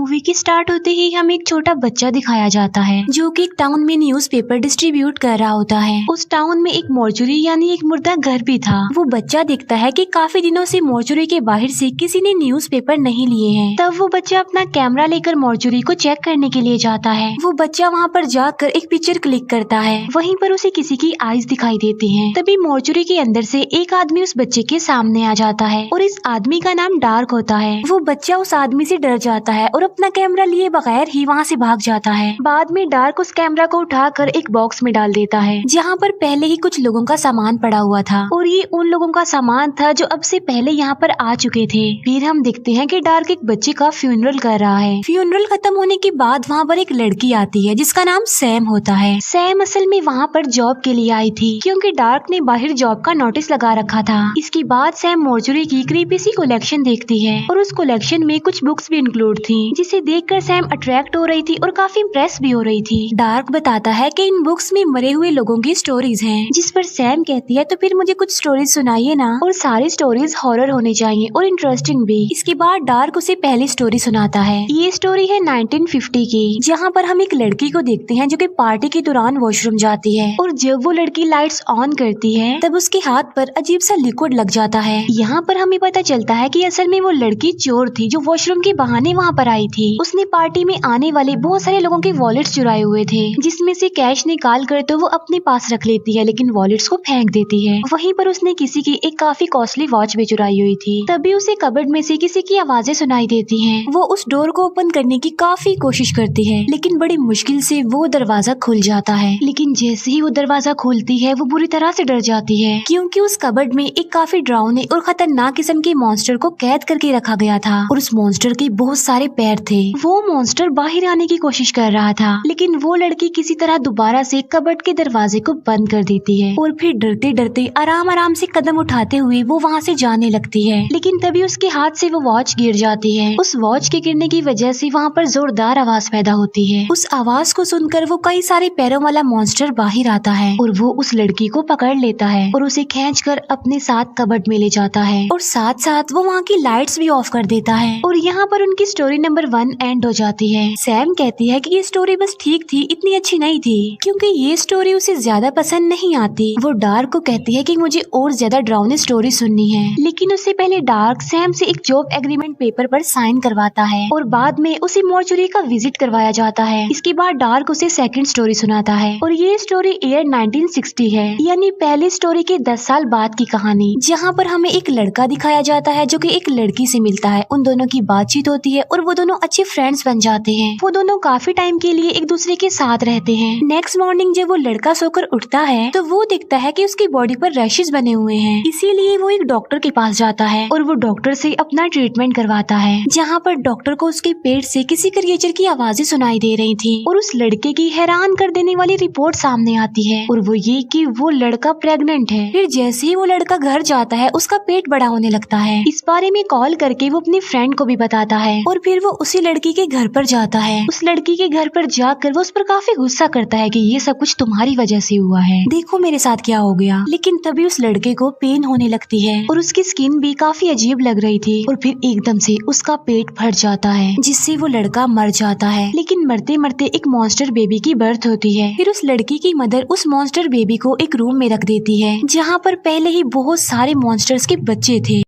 Movie की start होते ही हमें एक छोटा बच्चा दिखाया जाता है जो कि एक टाउन में न्यूज़पेपर डिस्ट्रीब्यूट कर रहा होता है। उस टाउन में एक मोर्चरी यानी एक मुर्दा घर भी था। वो बच्चा देखता है कि काफी दिनों से मोर्चरी के बाहर से किसी ने न्यूज़पेपर नहीं लिए हैं। तब वो बच्चा अपना कैमरा लेकर मोर्चरी को चेक करने के लिए जाता है। वो बच्चा वहाँ पर जाकर एक पिक्चर क्लिक करता है। वहीं पर उसे किसी की आईज दिखाई देती हैं। तभी मोर्चरी के अंदर से एक आदमी उस बच्चे के सामने आ जाता है और इस आदमी का नाम डार्क होता है। वो बच्चा उस आदमी से डर जाता है और अपना कैमरा लिए बगैर ही वहाँ से भाग जाता है। बाद में डार्क उस कैमरा को उठाकर एक बॉक्स में डाल देता है जहाँ पर पहले ही कुछ लोगों का सामान पड़ा हुआ था और ये उन लोगों का सामान था जो अब से पहले यहाँ पर आ चुके थे। फिर हम देखते हैं कि डार्क एक बच्चे का फ्यूनरल कर रहा है। फ्यूनरल खत्म होने के बाद वहाँ पर एक लड़की आती है जिसका नाम सैम होता है। सैम असल में वहाँ पर जॉब के लिए आई थी क्योंकि डार्क ने बाहर जॉब का नोटिस लगा रखा था। इसके बाद सैम मोर्चरी की क्रीपी सी कलेक्शन देखती है और उस कलेक्शन में कुछ बुक्स भी इंक्लूड थी जिसे देखकर सैम अट्रैक्ट हो रही थी और काफी इम्प्रेस भी हो रही थी। डार्क बताता है कि इन बुक्स में मरे हुए लोगों की स्टोरीज हैं, जिस पर सैम कहती है तो फिर मुझे कुछ स्टोरीज सुनाइए ना, और सारी स्टोरीज हॉरर होनी चाहिए और इंटरेस्टिंग भी। इसके बाद डार्क उसे पहली स्टोरी सुनाता है। ये स्टोरी है 1950 की, जहाँ पर हम एक लड़की को देखते हैं जो कि पार्टी के दौरान वॉशरूम जाती है और जब वो लड़की लाइट्स ऑन करती है तब उसके हाथ पर अजीब सा लिक्विड लग जाता है। यहाँ पर हमें पता चलता है कि असल में वो लड़की चोर थी जो वॉशरूम के बहाने वहाँ पर आई थी। उसने पार्टी में आने वाले बहुत सारे लोगों के वॉलेट्स चुराए हुए थे जिसमें से कैश निकाल कर तो वो अपने पास रख लेती है लेकिन वॉलेट्स को फेंक देती है। वहीं पर उसने किसी की एक काफी कॉस्टली वॉच भी चुराई हुई थी। तभी उसे कबर्ड में से किसी की आवाजें सुनाई देती हैं। वो उस डोर को ओपन करने की काफी कोशिश करती है लेकिन बड़ी मुश्किल से वो दरवाजा खुल जाता है। लेकिन जैसे ही वो दरवाजा खोलती है वो बुरी तरह से डर जाती है क्योंकि उस कबर्ड में एक काफी डरावने और खतरनाक किस्म के मॉन्स्टर को कैद करके रखा गया था और उस मॉन्स्टर के बहुत सारे पैर थे। वो मॉन्स्टर बाहर आने की कोशिश कर रहा था लेकिन वो लड़की किसी तरह दोबारा से कबर्ड के दरवाजे को बंद कर देती है और फिर डरते डरते आराम आराम से कदम उठाते हुए वो वहाँ से जाने लगती है। लेकिन तभी उसके हाथ से वो वॉच गिर जाती है। उस वॉच के गिरने की वजह से वहाँ पर जोरदार आवाज पैदा होती है। उस आवाज को सुनकर वो कई सारे पैरों वाला मॉन्स्टर बाहर आता है और वो उस लड़की को पकड़ लेता है और उसे खींचकर अपने साथ कबर्ड में ले जाता है और साथ साथ वो वहाँ की लाइट्स भी ऑफ कर देता है। और यहाँ पर उनकी स्टोरी नंबर 1 एंड हो जाती है। सैम कहती है कि ये स्टोरी बस ठीक थी, इतनी अच्छी नहीं थी क्योंकि ये स्टोरी उसे ज्यादा पसंद नहीं आती। वो डार्क को कहती है कि मुझे और ज्यादा डरावनी स्टोरी सुननी है, लेकिन उससे पहले डार्क सैम से एक जॉब एग्रीमेंट पेपर पर साइन करवाता है और बाद में उसे मोर्चरी का विजिट करवाया जाता है। इसके बाद डार्क उसे सेकंड स्टोरी सुनाता है और ये स्टोरी ईयर 1960 है, यानी पहली स्टोरी के 10 साल बाद की कहानी, जहाँ पर हमें एक लड़का दिखाया जाता है जो कि एक लड़की से मिलता है। उन दोनों की बातचीत होती है और वो दोनों अच्छे फ्रेंड्स बन जाते हैं। वो दोनों काफी टाइम के लिए एक दूसरे के साथ रहते हैं। नेक्स्ट मॉर्निंग जब वो लड़का सोकर उठता है तो वो देखता है कि उसकी बॉडी पर रैशेस बने हुए हैं, इसीलिए वो एक डॉक्टर के पास जाता है और वो डॉक्टर से अपना ट्रीटमेंट करवाता है, जहाँ पर डॉक्टर को उसके पेट से किसी क्रिएचर की आवाजें सुनाई दे रही थी और उस लड़के की हैरान कर देने वाली रिपोर्ट सामने आती है और वो ये कि वो लड़का प्रेग्नेंट है। फिर जैसे ही वो लड़का घर जाता है उसका पेट बड़ा होने लगता है। इस बारे में कॉल करके वो अपनी फ्रेंड को भी बताता है और फिर वो उसी लड़की के घर पर जाता है। उस लड़की के घर पर जाकर वो उस पर काफी गुस्सा करता है कि ये सब कुछ तुम्हारी वजह से हुआ है, देखो मेरे साथ क्या हो गया। लेकिन तभी उस लड़के को पेन होने लगती है और उसकी स्किन भी काफी अजीब लग रही थी और फिर एकदम से उसका पेट फट जाता है जिससे वो लड़का मर जाता है। लेकिन मरते मरते एक मॉन्स्टर बेबी की बर्थ होती है। फिर उस लड़की की मदर उस मॉन्स्टर बेबी को एक रूम में रख देती है जहाँ पर पहले ही बहुत सारे मॉन्स्टर्स के बच्चे थे।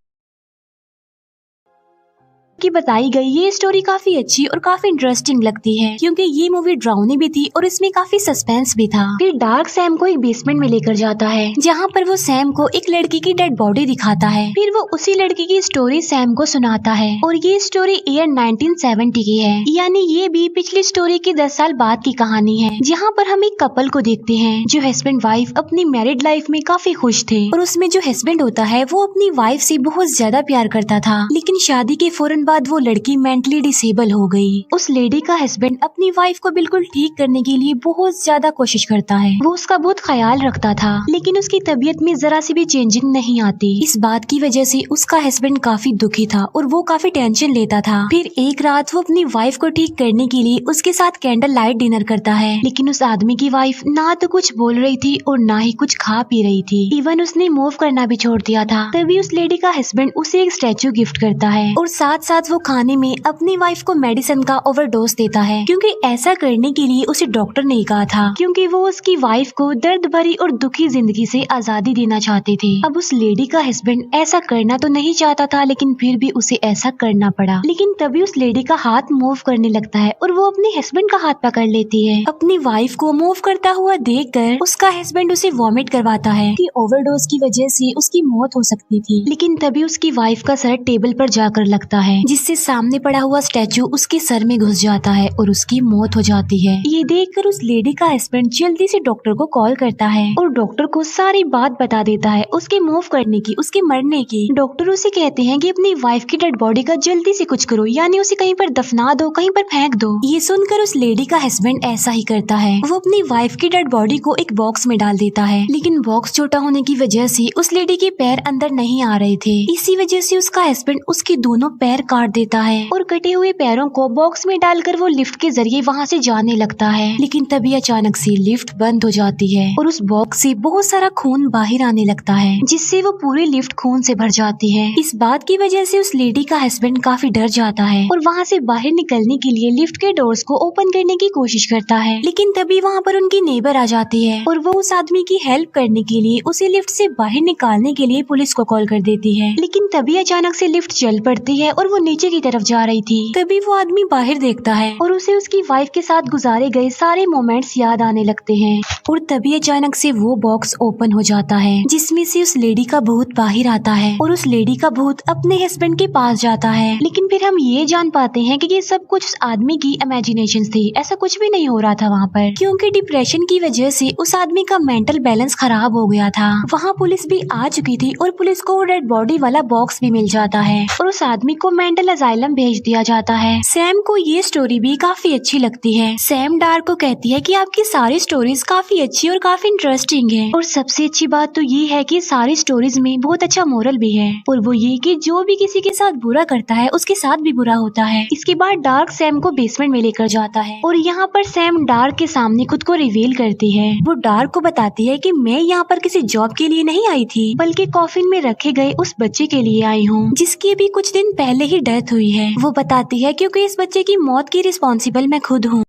की बताई गई ये स्टोरी काफी अच्छी और काफी इंटरेस्टिंग लगती है क्योंकि ये मूवी डरावनी भी थी और इसमें काफी सस्पेंस भी था। फिर डार्क सैम को एक बेसमेंट में लेकर जाता है जहाँ पर वो सैम को एक लड़की की डेड बॉडी दिखाता है। फिर वो उसी लड़की की स्टोरी सैम को सुनाता है और ये स्टोरी ईयर 1970 की है, यानी ये भी पिछली स्टोरी की 10 साल बाद की कहानी है, जहाँ पर हम एक कपल को देखते हैं जो हस्बैंड वाइफ अपनी मैरिड लाइफ में काफी खुश थे और उसमें जो हस्बैंड होता है वो अपनी वाइफ से बहुत ज्यादा प्यार करता था। लेकिन शादी के फौरन बाद वो लड़की मेंटली डिसेबल हो गई। उस लेडी का हस्बैंड अपनी वाइफ को बिल्कुल ठीक करने के लिए बहुत ज्यादा कोशिश करता है। वो उसका बहुत ख्याल रखता था लेकिन उसकी तबीयत में जरा सी भी चेंजिंग नहीं आती। इस बात की वजह से उसका हस्बैंड काफी दुखी था और वो काफी टेंशन लेता था। फिर एक रात वो अपनी वाइफ को ठीक करने के लिए उसके साथ कैंडल लाइट डिनर करता है, लेकिन उस आदमी की वाइफ ना तो कुछ बोल रही थी और ना ही कुछ खा पी रही थी। इवन उसने मूव करना भी छोड़ दिया था। तभी उस लेडी का हस्बैंड उसे एक स्टैचू गिफ्ट करता है और साथ साथ साथ वो खाने में अपनी वाइफ को मेडिसिन का ओवरडोज देता है, क्योंकि ऐसा करने के लिए उसे डॉक्टर ने कहा था, क्योंकि वो उसकी वाइफ को दर्द भरी और दुखी जिंदगी से आजादी देना चाहते थे। अब उस लेडी का हस्बैंड ऐसा करना तो नहीं चाहता था, लेकिन फिर भी उसे ऐसा करना पड़ा। लेकिन तभी उस लेडी का हाथ मूव करने लगता है और वो अपने हस्बैंड का हाथ पकड़ लेती है। अपनी वाइफ को मूव करता हुआ देखकर उसका हस्बैंड उसे वॉमिट करवाता है कि ओवरडोज की वजह से उसकी मौत हो सकती थी। लेकिन तभी उसकी वाइफ का सर टेबल पर जाकर लगता है, जिससे सामने पड़ा हुआ स्टैचू उसके सर में घुस जाता है और उसकी मौत हो जाती है। ये देखकर उस लेडी का हस्बैंड जल्दी से डॉक्टर को कॉल करता है और डॉक्टर को सारी बात बता देता है, उसके मूव करने की, उसके मरने की। डॉक्टर उसे कहते हैं कि अपनी वाइफ की डेड बॉडी का जल्दी से कुछ करो, यानी उसे कहीं पर दफना दो, कहीं पर फेंक दो। ये सुनकर उस लेडी का हस्बैंड ऐसा ही करता है। वो अपनी वाइफ की डेड बॉडी को एक बॉक्स में डाल देता है, लेकिन बॉक्स छोटा होने की वजह से उस लेडी के पैर अंदर नहीं आ रहे थे। इसी वजह से उसका हस्बैंड उसके दोनों पैर काट देता है और कटे हुए पैरों को बॉक्स में डालकर वो लिफ्ट के जरिए वहाँ से जाने लगता है। लेकिन तभी अचानक से लिफ्ट बंद हो जाती है और उस बॉक्स से बहुत सारा खून बाहर आने लगता है, जिससे वो पूरी लिफ्ट खून से भर जाती है। इस बात की वजह से उस लेडी का हस्बैंड काफी डर जाता है और वहाँ से बाहर निकलने के लिए लिफ्ट के डोर्स को ओपन करने की कोशिश करता है। लेकिन तभी वहाँ पर उनकी नेबर आ जाती है और वो उस आदमी की हेल्प करने के लिए उसे लिफ्ट से बाहर निकालने के लिए पुलिस को कॉल कर देती है। लेकिन तभी अचानक से लिफ्ट चल पड़ती है और वो नीचे की तरफ जा रही थी। तभी वो आदमी बाहर देखता है और उसे उसकी वाइफ के साथ गुजारे गए सारे मोमेंट्स याद आने लगते हैं। और तभी अचानक से वो बॉक्स ओपन हो जाता है, जिसमें से उस लेडी का भूत बाहर आता है और उस लेडी का भूत अपने हस्बैंड के पास जाता है। लेकिन फिर हम ये जान पाते हैं कि ये सब कुछ उस आदमी की इमेजिनेशन थी, ऐसा कुछ भी नहीं हो रहा था वहाँ पर, क्योंकि डिप्रेशन की वजह से उस आदमी का मेंटल बैलेंस खराब हो गया था। वहाँ पुलिस भी आ चुकी थी और पुलिस को वो डेड बॉडी वाला बॉक्स भी मिल जाता है और उस आदमी को मेंटल असाइलम भेज दिया जाता है। सैम को ये स्टोरी भी काफी अच्छी लगती है। सैम डार्क को कहती है कि आपकी सारी स्टोरीज काफी अच्छी और काफी इंटरेस्टिंग है, और सबसे अच्छी बात तो ये है कि सारी स्टोरीज में बहुत अच्छा मोरल भी है, और वो ये कि जो भी किसी के साथ बुरा करता है उसके साथ भी बुरा होता है। इसके बाद डार्क सैम को बेसमेंट में लेकर जाता है और यहाँ पर सैम डार्क के सामने खुद को रिवील करती है। वो डार्क को बताती है कि मैं यहाँ पर किसी जॉब के लिए नहीं आई थी, बल्कि कॉफिन में रखे गए उस बच्चे के लिए आई हूँ, जिसकी अभी कुछ दिन पहले ही डेथ हुई है। वो बताती है क्योंकि इस बच्चे की मौत की रिस्पॉन्सिबल मैं खुद हूँ।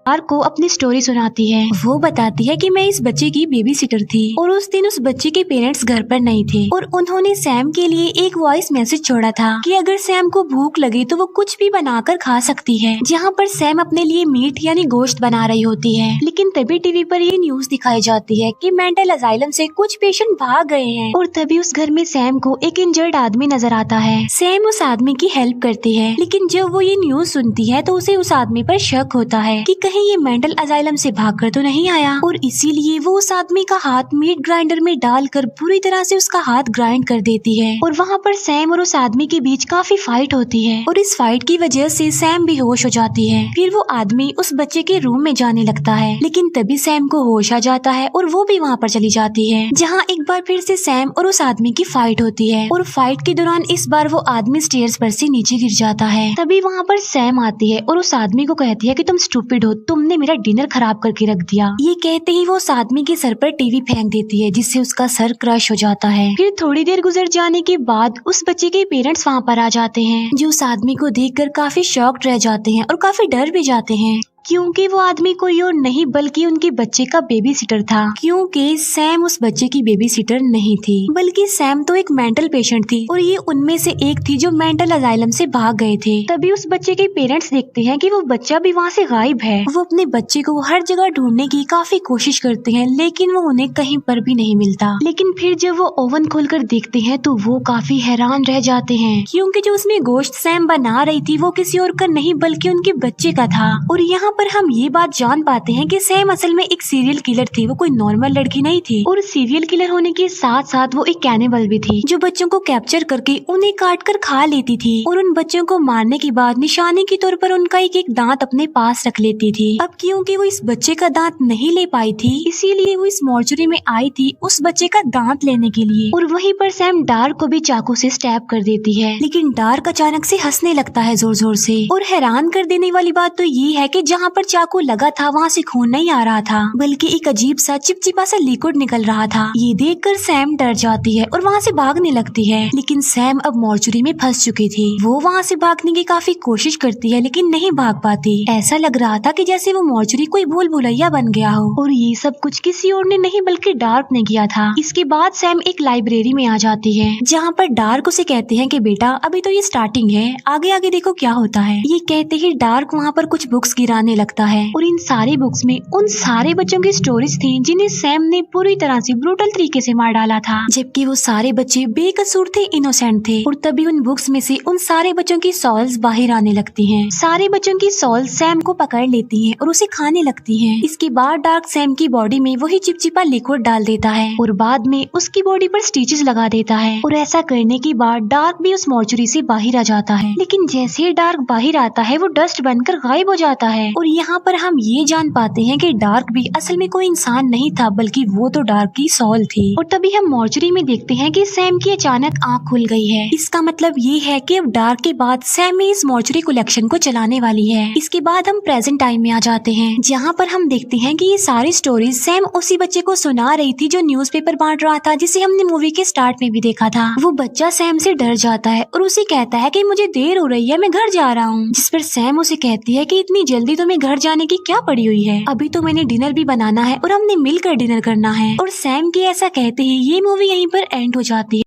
डार्क को अपनी स्टोरी सुनाती है। वो बताती है कि मैं इस बच्चे की बेबी सिटर थी और उस दिन उस बच्चे के पेरेंट्स घर पर नहीं थे और उन्होंने सैम के लिए एक वॉइस मैसेज छोड़ा था कि अगर सैम को भूख लगे तो वो कुछ भी बनाकर खा सकती है, जहाँ पर सैम अपने लिए मीट यानी गोश्त बना रही होती है। लेकिन तभी टीवी पर ये न्यूज दिखाई जाती है कि मेंटल असाइलम से कुछ पेशेंट भाग गए हैं और तभी उस घर में सैम को एक इंजर्ड आदमी नजर आता है। सैम उस आदमी की हेल्प करती है, लेकिन जब वो ये न्यूज सुनती है तो उसे उस आदमी पर शक होता है कि कहीं ये मेंटल असाइलम से भागकर तो नहीं आया, और इसीलिए वो उस आदमी का हाथ मीट ग्राइंडर में डालकर पूरी तरह से उसका हाथ ग्राइंड कर देती है। और वहाँ पर सैम और उस आदमी के बीच काफी फाइट होती है और इस फाइट की वजह से सैम बेहोश हो जाती है। फिर वो आदमी उस बच्चे के रूम में जाने लगता है, लेकिन तभी सैम को होश आ जाता है और वो भी वहाँ पर चली जाती है, जहाँ एक बार फिर से सैम और उस आदमी की फाइट होती है। और फाइट के दौरान इस बार वो आदमी स्टेयर्स पर से नीचे गिर जाता है। तभी वहाँ पर सैम आती है और उस आदमी को कहती है कि तुम स्टूपिड हो, तुमने मेरा डिनर खराब करके रख दिया। ये कहते ही वो उस आदमी के सर पर टीवी फेंक देती है, जिससे उसका सर क्रश हो जाता है। फिर थोड़ी देर गुजर जाने के बाद उस बच्चे के पेरेंट्स वहाँ पर आ जाते हैं, जो उस आदमी को देखकर काफी शॉक्ड रह जाते हैं और काफी डर भी जाते हैं, क्योंकि वो आदमी कोई और नहीं बल्कि उनके बच्चे का बेबी सिटर था। क्योंकि सैम उस बच्चे की बेबी सिटर नहीं थी, बल्कि सैम तो एक मेंटल पेशेंट थी और ये उनमें से एक थी जो मेंटल असाइलम से भाग गए थे। तभी उस बच्चे के पेरेंट्स देखते हैं कि वो बच्चा भी वहाँ से गायब है। वो अपने बच्चे को हर जगह ढूंढने की काफी कोशिश करते हैं, लेकिन वो उन्हें कहीं पर भी नहीं मिलता। लेकिन फिर जब वो ओवन खोलकर देखते हैं तो वो काफी हैरान रह जाते हैं, क्योंकि जो उसमें गोश्त सैम बना रही थी वो किसी और का नहीं बल्कि उनके बच्चे का था। और यहाँ पर हम ये बात जान पाते हैं कि सैम असल में एक सीरियल किलर थी, वो कोई नॉर्मल लड़की नहीं थी। और सीरियल किलर होने के साथ साथ वो एक कैनिबल भी थी, जो बच्चों को कैप्चर करके उन्हें काट कर खा लेती थी और उन बच्चों को मारने के बाद निशाने के तौर पर उनका एक एक दांत अपने पास रख लेती थी। अब क्योंकि वो इस बच्चे का दांत नहीं ले पाई थी, इसीलिए वो इस मॉर्चरी में आई थी उस बच्चे का दांत लेने के लिए। और वहीं पर सैम डार्क को भी चाकू से स्टैब कर देती है, लेकिन डार्क अचानक से हंसने लगता है जोर जोर से। और हैरान कर देने वाली बात तो ये है कि जहाँ जहाँ पर चाकू लगा था वहाँ से खून नहीं आ रहा था, बल्कि एक अजीब सा चिपचिपा सा लिक्विड निकल रहा था। ये देखकर सैम डर जाती है और वहाँ से भागने लगती है, लेकिन सैम अब मॉर्चुरी में फंस चुकी थी। वो वहाँ से भागने की काफी कोशिश करती है लेकिन नहीं भाग पाती। ऐसा लग रहा था कि जैसे वो मॉर्चुरी कोई भूल भुलैया बन गया हो, और ये सब कुछ किसी और ने नहीं बल्कि डार्क ने किया था। इसके बाद सैम एक लाइब्रेरी में आ जाती है, जहाँ पर डार्क उसे कहते हैं कि बेटा अभी तो ये स्टार्टिंग है, आगे आगे देखो क्या होता है। ये कहते ही डार्क वहाँ पर कुछ बुक्स गिराने लगता है, और इन सारे बुक्स में उन सारे बच्चों की स्टोरीज थी जिन्हें सैम ने पूरी तरह से ब्रूटल तरीके से मार डाला था, जबकि वो सारे बच्चे बेकसूर थे, इनोसेंट थे। और तभी उन बुक्स में से उन सारे बच्चों की सॉल्स बाहर आने लगती हैं। सारे बच्चों की सॉल्स सैम को पकड़ लेती हैं और उसे खाने लगती हैं। इसके बाद डार्क सैम की बॉडी में वही चिपचिपा लिक्विड डाल देता है और बाद में उसकी बॉडी पर स्टिचेस लगा देता है। और ऐसा करने के बाद डार्क भी उस मॉर्चुरी से बाहर आ जाता है, लेकिन जैसे ही डार्क बाहर आता है वो डस्ट बनकर गायब हो जाता है। और यहाँ पर हम ये जान पाते हैं कि डार्क भी असल में कोई इंसान नहीं था, बल्कि वो तो डार्क की सॉल थी। और तभी हम मॉर्चुरी में देखते हैं कि सैम की अचानक आँख खुल गई है। इसका मतलब ये है कि अब डार्क के बाद सैम इस मॉर्चुरी कलेक्शन को चलाने वाली है। इसके बाद हम प्रेजेंट टाइम में आ जाते हैं, जहाँ पर हम देखते हैं कि ये सारी स्टोरीज सैम उसी बच्चे को सुना रही थी जो न्यूज़पेपर बांट रहा था, जिसे हमने मूवी के स्टार्ट में भी देखा था। वो बच्चा सैम से डर जाता है और उसे कहता है कि मुझे देर हो रही है, मैं घर जा रहा हूँ। जिस पर सैम उसे कहती है कि इतनी जल्दी तुम्हें घर जाने की क्या पड़ी हुई है, अभी तो मैंने डिनर भी बनाना है और हमने मिलकर डिनर करना है। और सैम के ऐसा कहते ही ये मूवी यहीं पर एंड हो जाती है।